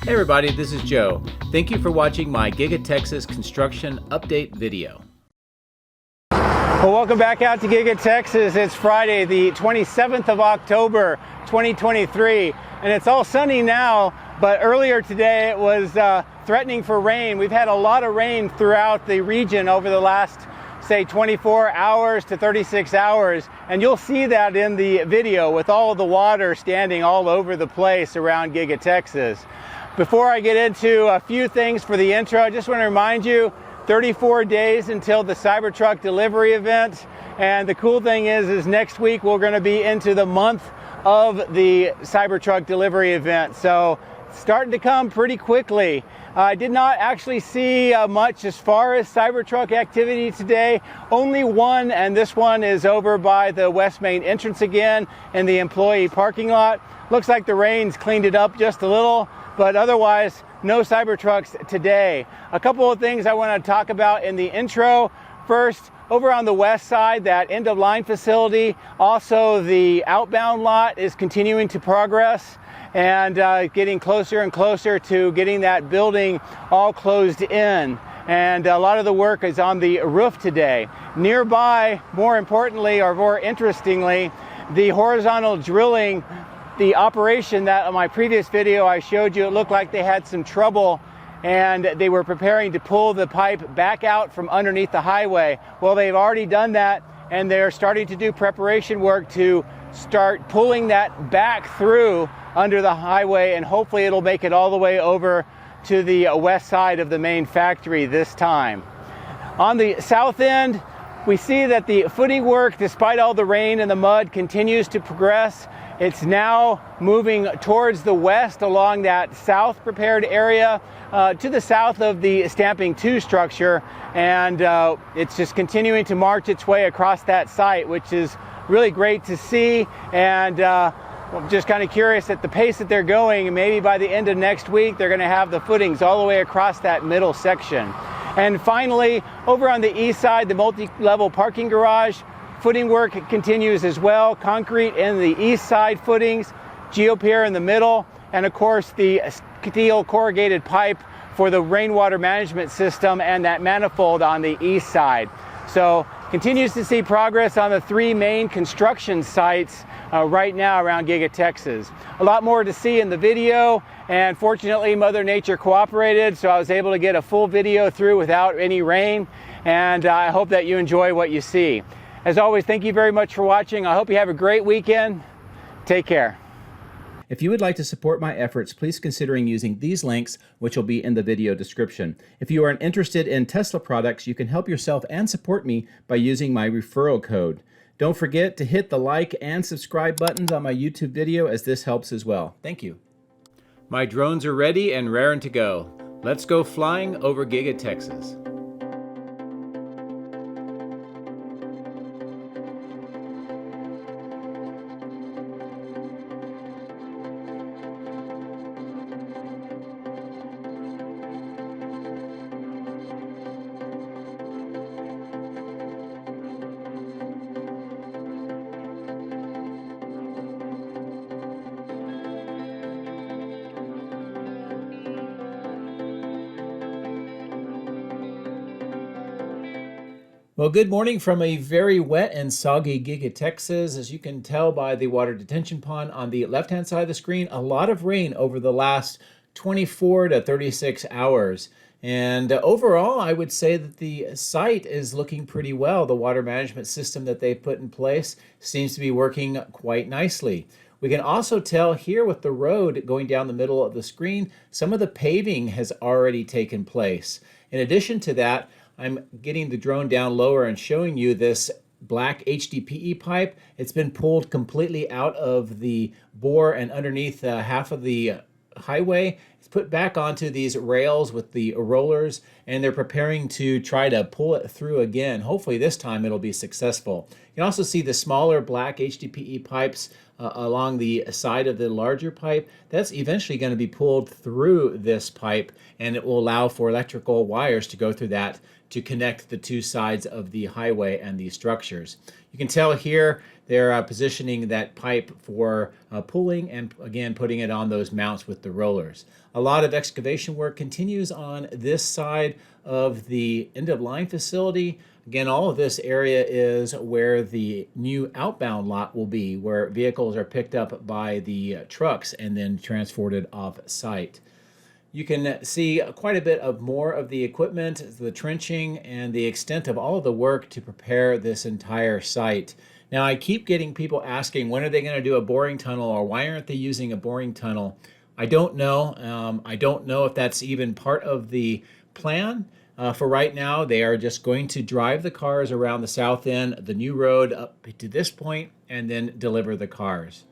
Hey everybody, this is Joe. Thank you for watching my Giga-Texas construction update video. Well, welcome back out to Giga-Texas. It's Friday, the 27th of October, 2023, and it's all sunny now, but earlier today it was threatening for rain. We've had a lot of rain throughout the region over the last, say, 24 hours to 36 hours, and you'll see that in the video with all of the water standing all over the place around Giga-Texas. Before I get into a few things for the intro, I just want to remind you, 34 days until the Cybertruck delivery event. And the cool thing is next week we're going to be into the month of the Cybertruck delivery event. So it's starting to come pretty quickly. I did not actually see much as far as Cybertruck activity today. Only one, and this one is over by the West Main entrance again in the employee parking lot. Looks like the rain's cleaned it up just a little, but otherwise, no Cybertrucks today. A couple of things I want to talk about in the intro. First, over on the west side, that end-of-line facility, also the outbound lot is continuing to progress and getting closer and closer to getting that building all closed in. And a lot of the work is on the roof today. Nearby, more importantly or more interestingly, the horizontal drilling, the operation that on my previous video I showed you, it looked like they had some trouble and they were preparing to pull the pipe back out from underneath the highway. Well, they've already done that and they're starting to do preparation work to start pulling that back through under the highway, and hopefully it'll make it all the way over to the west side of the main factory this time. On the south end, we see that the footing work, despite all the rain and the mud, continues to progress. It's now moving towards the west along that south prepared area to the south of the Stamping 2 structure, and it's just continuing to march its way across that site, which is really great to see. And I'm just kind of curious at the pace that they're going, and maybe by the end of next week they're going to have the footings all the way across that middle section. And finally, over on the east side, the multi-level parking garage, footing work continues as well. Concrete in the east side footings, geopier in the middle, and of course the steel corrugated pipe for the rainwater management system and that manifold on the east side. So continues to see progress on the three main construction sites right now around Giga-Texas. A lot more to see in the video, and fortunately Mother Nature cooperated, so I was able to get a full video through without any rain, and I hope that you enjoy what you see. As always, thank you very much for watching. I hope you have a great weekend. Take care. If you would like to support my efforts, please consider using these links, which will be in the video description. If you are interested in Tesla products, you can help yourself and support me by using my referral code. Don't forget to hit the like and subscribe buttons on my YouTube video, as this helps as well. Thank you. My drones are ready and raring to go. Let's go flying over Giga-Texas. Well, good morning from a very wet and soggy Giga-Texas. As you can tell by the water detention pond on the left-hand side of the screen, a lot of rain over the last 24 to 36 hours. And overall, I would say that the site is looking pretty well. The water management system that they put in place seems to be working quite nicely. We can also tell here with the road going down the middle of the screen, some of the paving has already taken place. In addition to that, I'm getting the drone down lower and showing you this black HDPE pipe. It's been pulled completely out of the bore and underneath half of the highway. It's put back onto these rails with the rollers, and they're preparing to try to pull it through again. Hopefully this time it'll be successful. You can also see the smaller black HDPE pipes along the side of the larger pipe. That's eventually going to be pulled through this pipe, and it will allow for electrical wires to go through that to connect the two sides of the highway and these structures. You can tell here they're positioning that pipe for pulling and again putting it on those mounts with the rollers. A lot of excavation work continues on this side of the end-of-line facility. Again, all of this area is where the new outbound lot will be, where vehicles are picked up by the trucks and then transported off-site. You can see quite a bit of more of the equipment, the trenching, and the extent of all of the work to prepare this entire site. Now, I keep getting people asking, when are they going to do a boring tunnel, or why aren't they using a boring tunnel? I don't know. I don't know if that's even part of the plan. For right now, they are just going to drive the cars around the south end, the new road up to this point, and then deliver the cars.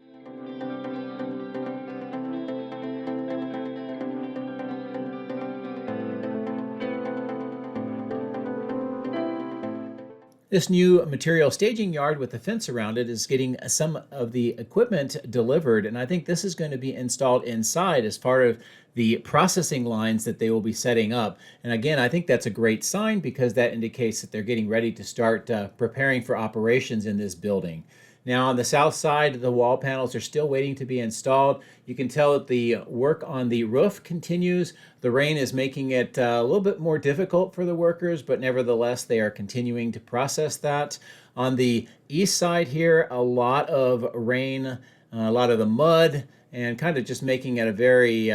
This new material staging yard with the fence around it is getting some of the equipment delivered, and I think this is going to be installed inside as part of the processing lines that they will be setting up. And again, I think that's a great sign because that indicates that they're getting ready to start preparing for operations in this building. Now on the south side, the wall panels are still waiting to be installed. You can tell that the work on the roof continues. The rain is making it a little bit more difficult for the workers, but nevertheless, they are continuing to process that. On the east side here, a lot of rain, a lot of the mud, and kind of just making it a very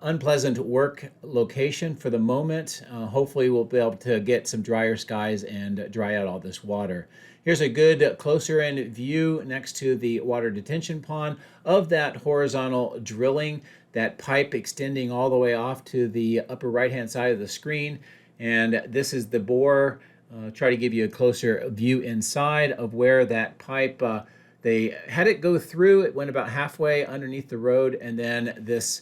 unpleasant work location for the moment. Hopefully we'll be able to get some drier skies and dry out all this water. Here's a good closer in view next to the water detention pond of that horizontal drilling, that pipe extending all the way off to the upper right hand side of the screen. And this is the bore. Try to give you a closer view inside of where that pipe, they had it go through. It went about halfway underneath the road, and then this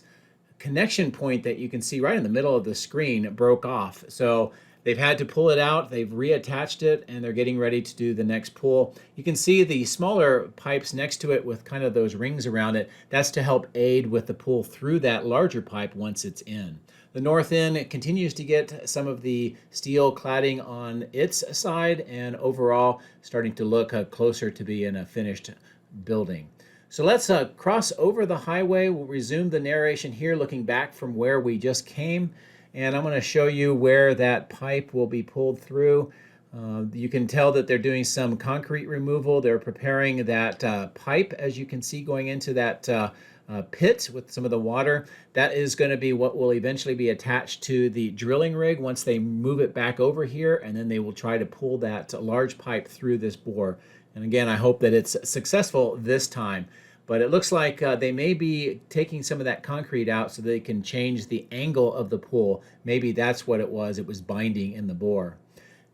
connection point that you can see right in the middle of the screen broke off. So they've had to pull it out, they've reattached it, and they're getting ready to do the next pull. You can see the smaller pipes next to it with kind of those rings around it. That's to help aid with the pull through that larger pipe once it's in. The north end continues to get some of the steel cladding on its side, and overall starting to look closer to being a finished building. So let's cross over the highway. We'll resume the narration here, looking back from where we just came. And I'm going to show you where that pipe will be pulled through. You can tell that they're doing some concrete removal. They're preparing that pipe, as you can see, going into that pit with some of the water. That is going to be what will eventually be attached to the drilling rig once they move it back over here, and then they will try to pull that large pipe through this bore. And again, I hope that it's successful this time. But it looks like they may be taking some of that concrete out so they can change the angle of the pull. Maybe that's what it was binding in the bore.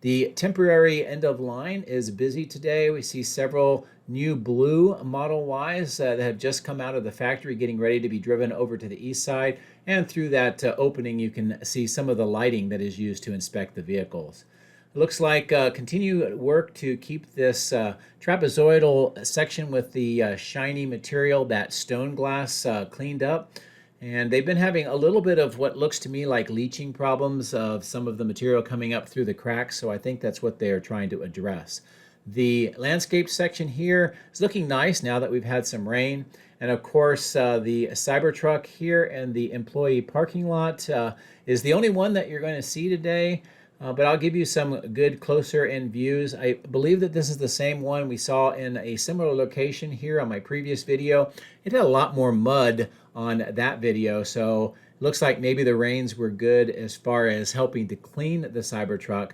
The temporary end of line is busy today. We see several new blue Model Ys that have just come out of the factory, getting ready to be driven over to the east side. And through that opening, you can see some of the lighting that is used to inspect the vehicles. It looks like continued work to keep this trapezoidal section with the shiny material, that stone glass, cleaned up. And they've been having a little bit of what looks to me like leaching problems of some of the material coming up through the cracks, so I think that's what they're trying to address. The landscape section here is looking nice now that we've had some rain. And of course, the Cybertruck here and the employee parking lot is the only one that you're going to see today. But I'll give you some good closer-in views. I believe that this is the same one we saw in a similar location here on my previous video. It had a lot more mud on that video, so it looks like maybe the rains were good as far as helping to clean the Cybertruck.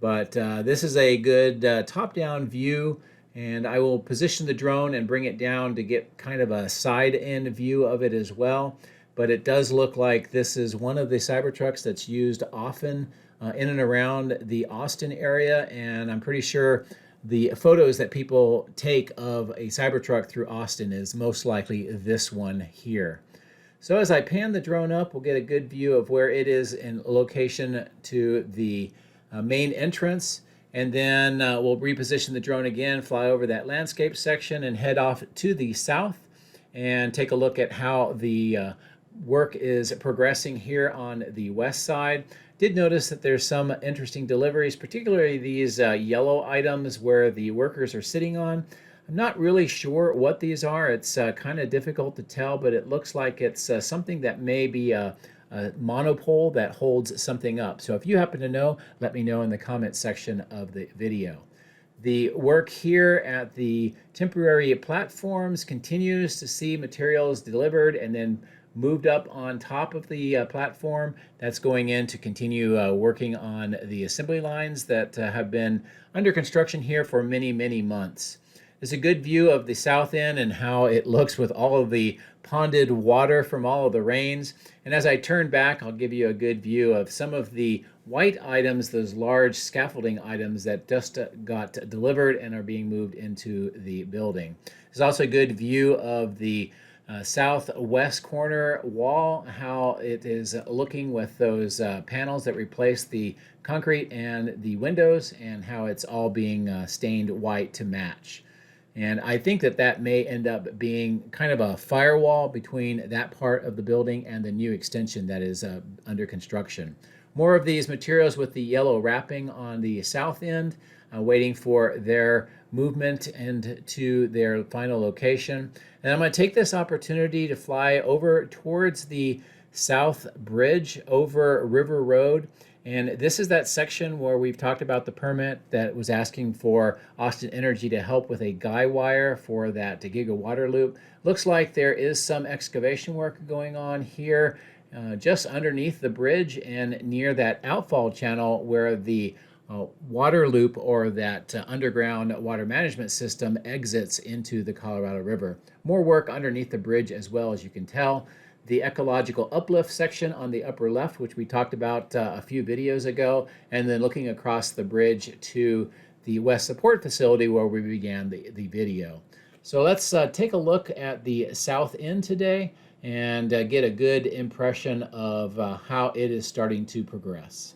But this is a good top-down view, and I will position the drone and bring it down to get kind of a side-end view of it as well. But it does look like this is one of the Cybertrucks that's used often in and around the Austin area, and I'm pretty sure the photos that people take of a Cybertruck through Austin is most likely this one here. So as I pan the drone up, we'll get a good view of where it is in location to the main entrance, and then we'll reposition the drone again, fly over that landscape section, and head off to the south and take a look at how the work is progressing here on the west side. Did notice that there's some interesting deliveries, particularly these yellow items where the workers are sitting on. I'm not really sure what these are. It's kind of difficult to tell, but it looks like it's something that may be a monopole that holds something up. So if you happen to know, let me know in the comment section of the video. The work here at the temporary platforms continues to see materials delivered and then moved up on top of the platform. That's going in to continue working on the assembly lines that have been under construction here for many, many months. It's a good view of the south end and how it looks with all of the ponded water from all of the rains. And as I turn back, I'll give you a good view of some of the white items, those large scaffolding items that just got delivered and are being moved into the building. There's also a good view of the southwest corner wall, how it is looking with those panels that replace the concrete and the windows, and how it's all being stained white to match. And I think that that may end up being kind of a firewall between that part of the building and the new extension that is under construction. More of these materials with the yellow wrapping on the south end, waiting for their movement into their final location. And I'm going to take this opportunity to fly over towards the south bridge over River Road. And this is that section where we've talked about the permit that was asking for Austin Energy to help with a guy wire for that Giga water loop. Looks like there is some excavation work going on here just underneath the bridge and near that outfall channel where the water loop or that underground water management system exits into the Colorado River. More work underneath the bridge as well, as you can tell. The ecological uplift section on the upper left, which we talked about a few videos ago, and then looking across the bridge to the West Support Facility where we began the video. So let's take a look at the south end today and get a good impression of how it is starting to progress.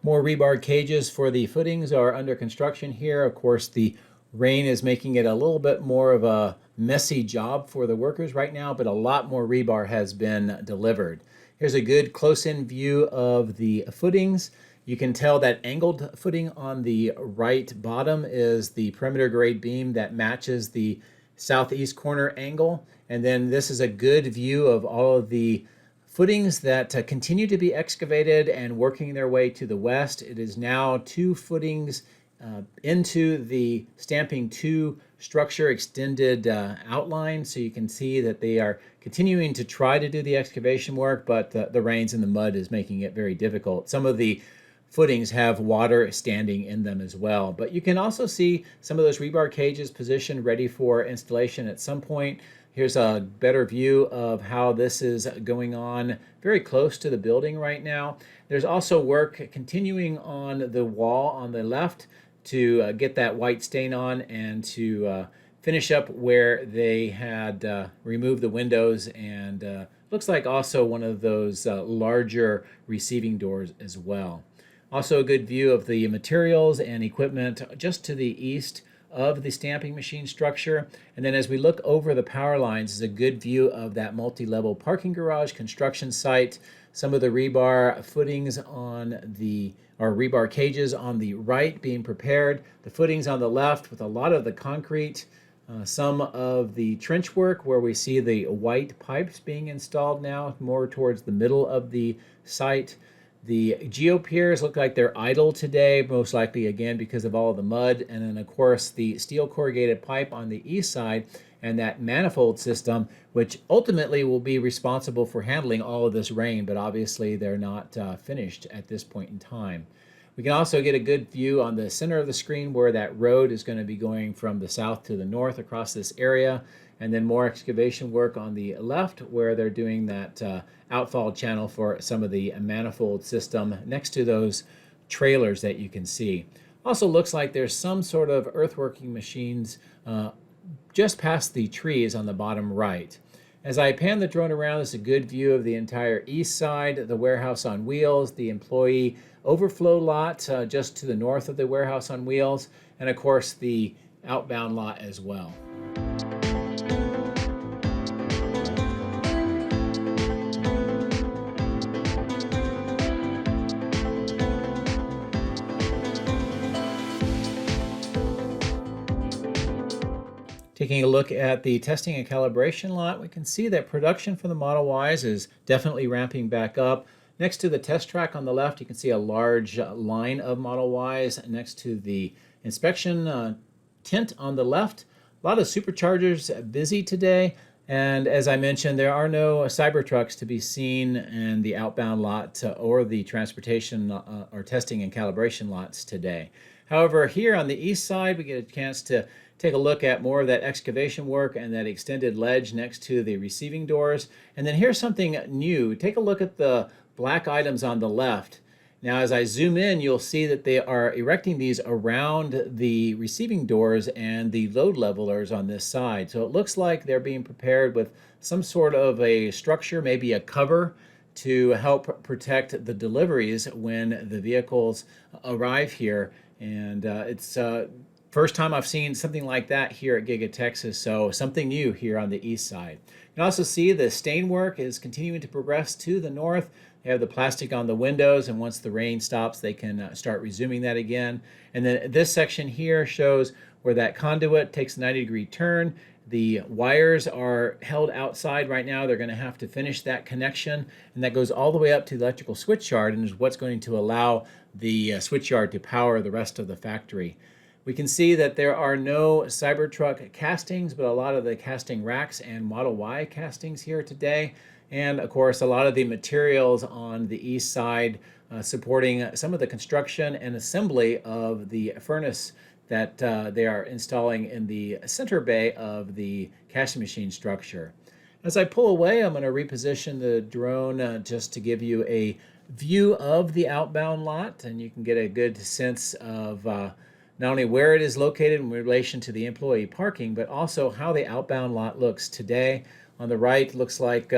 More rebar cages for the footings are under construction here. Of course, the rain is making it a little bit more of a messy job for the workers right now, but a lot more rebar has been delivered. Here's a good close-in view of the footings. You can tell that angled footing on the right bottom is the perimeter grade beam that matches the southeast corner angle. And then this is a good view of all of the footings that continue to be excavated and working their way to the west. It is now 2 footings into the Stamping 2 structure extended outline. So you can see that they are continuing to try to do the excavation work, but the rains and the mud is making it very difficult. Some of the footings have water standing in them as well. But you can also see some of those rebar cages positioned ready for installation at some point. Here's a better view of how this is going on very close to the building right now. There's also work continuing on the wall on the left to get that white stain on and to finish up where they had removed the windows, and looks like also one of those larger receiving doors as well. Also a good view of the materials and equipment just to the east of the stamping machine structure. And then as we look over the power lines is a good view of that multi-level parking garage construction site. Some of the rebar footings on the, or rebar cages on the right being prepared. The footings on the left with a lot of the concrete. Some of the trench work where we see the white pipes being installed now, more towards the middle of the site. The geopiers look like they're idle today, most likely again because of all of the mud. And then of course the steel corrugated pipe on the east side and that manifold system, which ultimately will be responsible for handling all of this rain, but obviously they're not finished at this point in time. We can also get a good view on the center of the screen where that road is going to be going from the south to the north across this area. And then more excavation work on the left where they're doing that outfall channel for some of the manifold system next to those trailers that you can see. Also looks like there's some sort of earthworking machines just past the trees on the bottom right. As I pan the drone around, it's a good view of the entire east side, the warehouse on wheels, the employee overflow lot just to the north of the warehouse on wheels, and of course the outbound lot as well. Taking a look at the testing and calibration lot, we can see that production for the Model Ys is definitely ramping back up. Next to the test track on the left, you can see a large line of Model Ys. Next to the inspection tent on the left, a lot of superchargers busy today. And as I mentioned, there are no Cybertrucks to be seen in the outbound lot or the transportation or testing and calibration lots today. However, here on the east side, we get a chance to take a look at more of that excavation work and that extended ledge next to the receiving doors. And then here's something new. Take a look at the black items on the left. Now, as I zoom in, you'll see that they are erecting these around the receiving doors and the load levelers on this side. So it looks like they're being prepared with some sort of a structure, maybe a cover, to help protect the deliveries when the vehicles arrive here. And it's first time I've seen something like that here at Giga-Texas, so something new here on the east side. You can also see the stain work is continuing to progress to the north. They have the plastic on the windows, and once the rain stops, they can start resuming that again. And then this section here shows where that conduit takes a 90-degree turn. The wires are held outside right now. They're going to have to finish that connection, and that goes all the way up to the electrical switch yard and is what's going to allow the switch yard to power the rest of the factory. We can see that there are no Cybertruck castings, but a lot of the casting racks and Model Y castings here today. And of course, a lot of the materials on the east side supporting some of the construction and assembly of the furnace that they are installing in the center bay of the casting machine structure. As I pull away, I'm going to reposition the drone just to give you a view of the outbound lot, and you can get a good sense of not only where it is located in relation to the employee parking, but also how the outbound lot looks today. On the right, looks like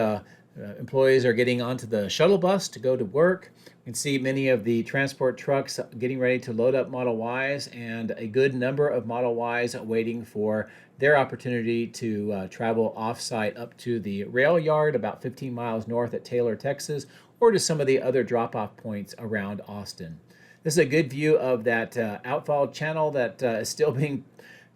employees are getting onto the shuttle bus to go to work. You can see many of the transport trucks getting ready to load up Model Ys, and a good number of Model Ys waiting for their opportunity to travel off-site up to the rail yard about 15 miles north at Taylor, Texas, or to some of the other drop-off points around Austin. This is a good view of that outfall channel that is still being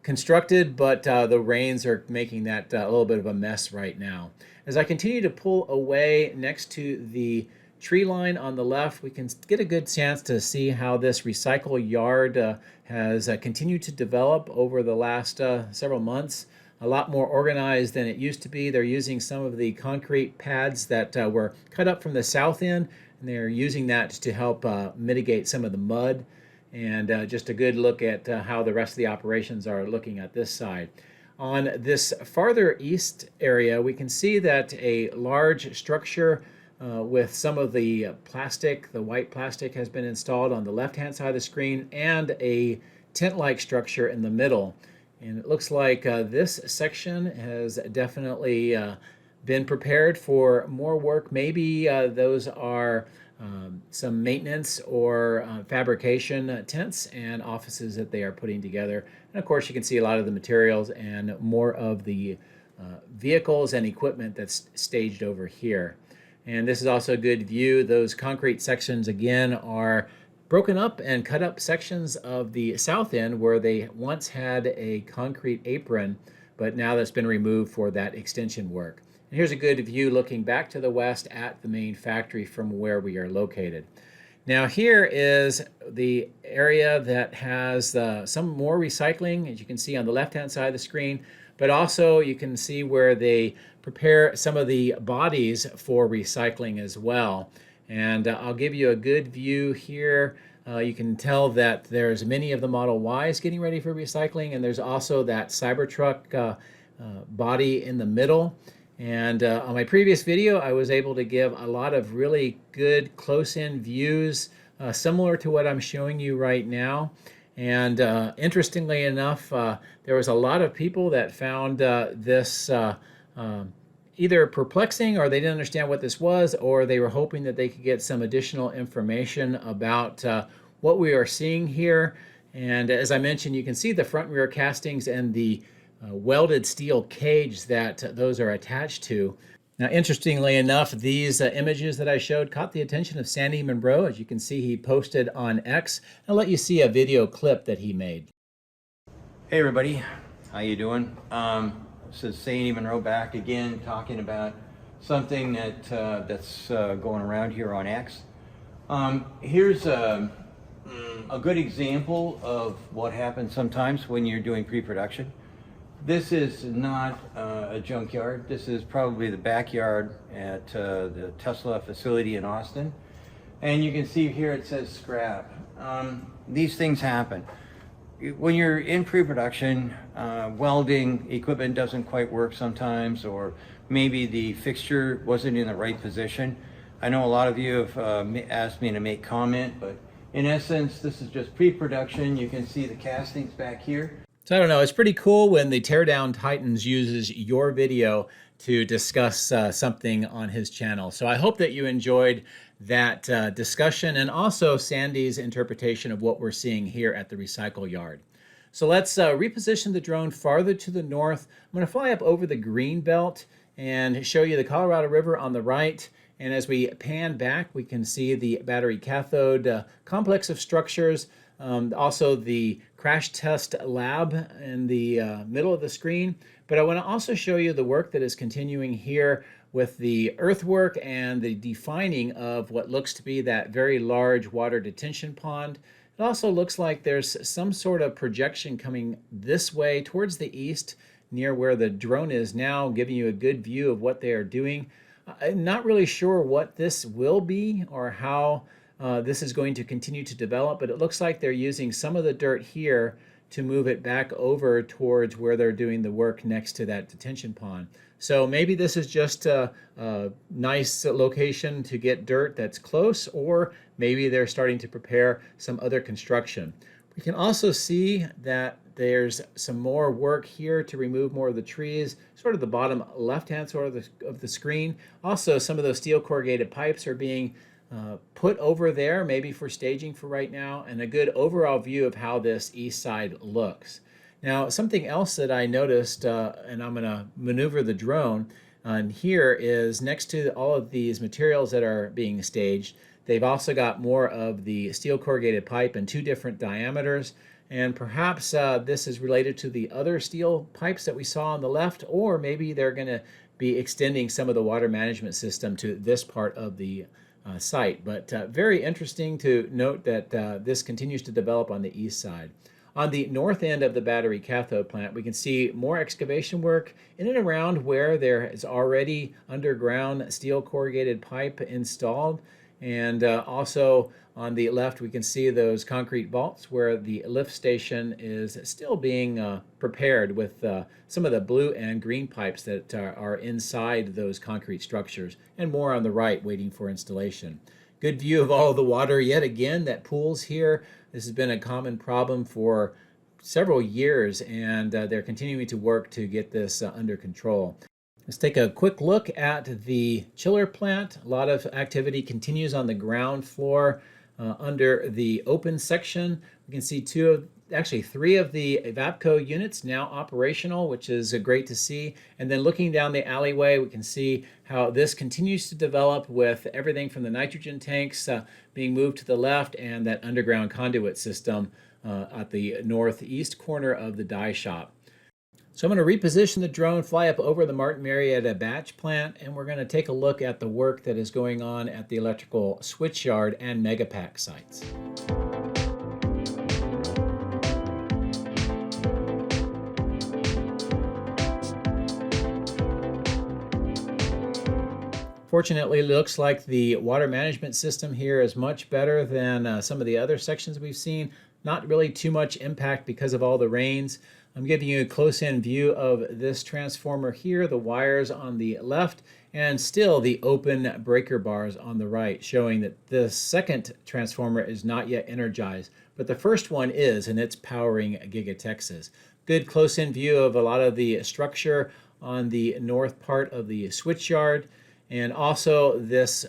constructed, but the rains are making that a little bit of a mess right now. As I continue to pull away next to the tree line on the left, we can get a good chance to see how this recycle yard has continued to develop over the last several months. A lot more organized than it used to be. They're using some of the concrete pads that were cut up from the south end, and they're using that to help mitigate some of the mud. And just a good look at how the rest of the operations are looking at this side. On this farther east area, we can see that a large structure with some of the plastic, the white plastic, has been installed on the left-hand side of the screen, and a tent-like structure in the middle. And it looks like this section has definitely been prepared for more work. Maybe those are some maintenance or fabrication tents and offices that they are putting together. And of course, you can see a lot of the materials and more of the vehicles and equipment that's staged over here. And this is also a good view. Those concrete sections, again, are broken up and cut up sections of the south end where they once had a concrete apron, but now that's been removed for that extension work. And here's a good view looking back to the west at the main factory from where we are located. Now here is the area that has some more recycling, as you can see on the left-hand side of the screen, but also you can see where they prepare some of the bodies for recycling as well. And I'll give you a good view here. You can tell that there's many of the Model Ys getting ready for recycling, and there's also that Cybertruck body in the middle. And on my previous video, I was able to give a lot of really good close-in views, similar to what I'm showing you right now. And interestingly enough, there was a lot of people that found this either perplexing, or they didn't understand what this was, or they were hoping that they could get some additional information about what we are seeing here. And as I mentioned, you can see the front and rear castings and the welded steel cage that those are attached to. Now, interestingly enough, these images that I showed caught the attention of Sandy Munro. As you can see, he posted on X. I'll let you see a video clip that he made. Hey everybody, how you doing? This is Sandy Munro back again, talking about something that's going around here on X. Here's a good example of what happens sometimes when you're doing pre-production. This is not a junkyard. This is probably the backyard at the Tesla facility in Austin. And you can see here it says scrap. These things happen. When you're in pre-production, welding equipment doesn't quite work sometimes, or maybe the fixture wasn't in the right position. I know a lot of you have asked me to make comment, but in essence, this is just pre-production. You can see the castings back here. So I don't know, it's pretty cool when the Teardown Titans uses your video to discuss something on his channel. So I hope that you enjoyed that discussion, and also Sandy's interpretation of what we're seeing here at the recycle yard. So let's reposition the drone farther to the north. I'm going to fly up over the green belt and show you the Colorado River on the right. And as we pan back, we can see the battery cathode complex of structures. Also the crash test lab in the middle of the screen. But I want to also show you the work that is continuing here with the earthwork and the defining of what looks to be that very large water detention pond. It also looks like there's some sort of projection coming this way towards the east, near where the drone is now, giving you a good view of what they are doing. I'm not really sure what this will be or how this is going to continue to develop, but it looks like they're using some of the dirt here to move it back over towards where they're doing the work next to that detention pond. So maybe this is just a nice location to get dirt that's close, or maybe they're starting to prepare some other construction. We can also see that there's some more work here to remove more of the trees, sort of the bottom left-hand sort of the screen. Also, some of those steel corrugated pipes are being put over there, maybe for staging for right now, and a good overall view of how this east side looks. Now, something else that I noticed, and I'm going to maneuver the drone, and here is next to all of these materials that are being staged, they've also got more of the steel corrugated pipe in 2 different diameters, and perhaps this is related to the other steel pipes that we saw on the left, or maybe they're going to be extending some of the water management system to this part of the site. But very interesting to note that this continues to develop on the east side. On the north end of the battery cathode plant, we can see more excavation work in and around where there is already underground steel corrugated pipe installed. And also on the left, we can see those concrete vaults where the lift station is still being prepared with some of the blue and green pipes that are inside those concrete structures, and more on the right waiting for installation. Good view of all the water yet again that pools here. This has been a common problem for several years, and they're continuing to work to get this under control. Let's take a quick look at the chiller plant. A lot of activity continues on the ground floor under the open section. We can see 3 of the Evapco units now operational, which is great to see. And then looking down the alleyway, we can see how this continues to develop with everything from the nitrogen tanks being moved to the left, and that underground conduit system at the northeast corner of the die shop. So I'm going to reposition the drone, fly up over the Martin Marietta batch plant, and we're going to take a look at the work that is going on at the electrical switch yard and megapack sites. Fortunately, it looks like the water management system here is much better than some of the other sections we've seen. Not really too much impact because of all the rains. I'm giving you a close-in view of this transformer here, the wires on the left, and still the open breaker bars on the right, showing that the second transformer is not yet energized, but the first one is, and it's powering Giga-Texas. Good close-in view of a lot of the structure on the north part of the switchyard, and also this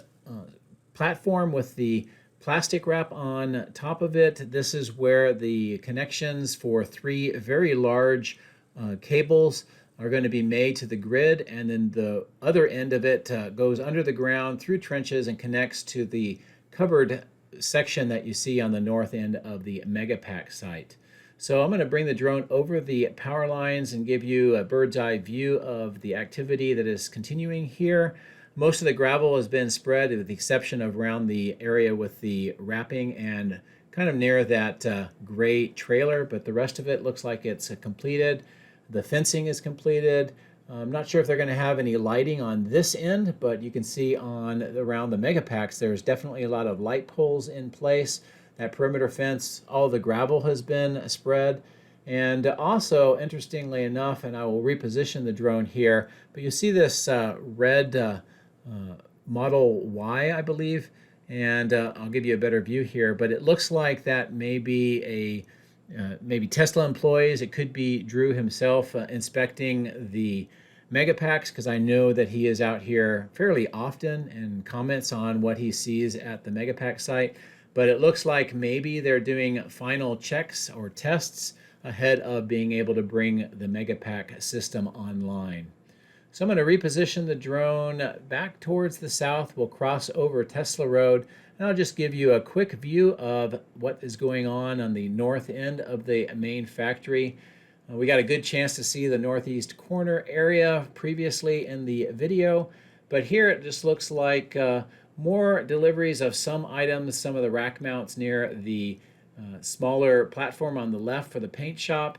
platform with the plastic wrap on top of it. This is where the connections for 3 very large cables are going to be made to the grid, and then the other end of it goes under the ground through trenches and connects to the covered section that you see on the north end of the Megapack site. So I'm going to bring the drone over the power lines and give you a bird's eye view of the activity that is continuing here. Most of the gravel has been spread with the exception of around the area with the wrapping and kind of near that gray trailer, but the rest of it looks like it's completed. The fencing is completed. I'm not sure if they're going to have any lighting on this end, but you can see on around the Megapacks there's definitely a lot of light poles in place. That perimeter fence, all the gravel has been spread. And also, interestingly enough, and I will reposition the drone here, but you see this red Model Y, I believe, and I'll give you a better view here, but it looks like that may be maybe Tesla employees. It could be Drew himself inspecting the Megapacks, because I know that he is out here fairly often and comments on what he sees at the Megapack site. But it looks like maybe they're doing final checks or tests ahead of being able to bring the Megapack system online. So I'm going to reposition the drone back towards the south. We'll cross over Tesla Road, and I'll just give you a quick view of what is going on the north end of the main factory. We got a good chance to see the northeast corner area previously in the video, but here it just looks like more deliveries of some items, some of the rack mounts near the smaller platform on the left for the paint shop,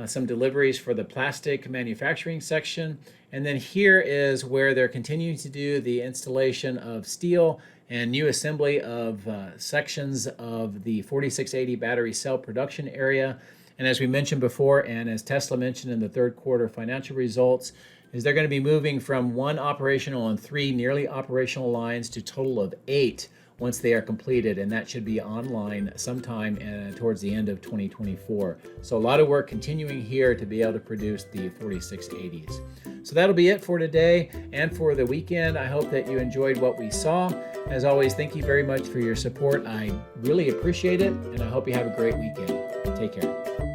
some deliveries for the plastic manufacturing section, and then here is where they're continuing to do the installation of steel and new assembly of sections of the 4680 battery cell production area. And as we mentioned before, and as Tesla mentioned in the third quarter financial results, is they're going to be moving from 1 operational and 3 nearly operational lines to a total of 8 once they are completed, and that should be online sometime towards the end of 2024. So a lot of work continuing here to be able to produce the 4680s. So that'll be it for today and for the weekend. I hope that you enjoyed what we saw. As always, thank you very much for your support. I really appreciate it, and I hope you have a great weekend. Take care.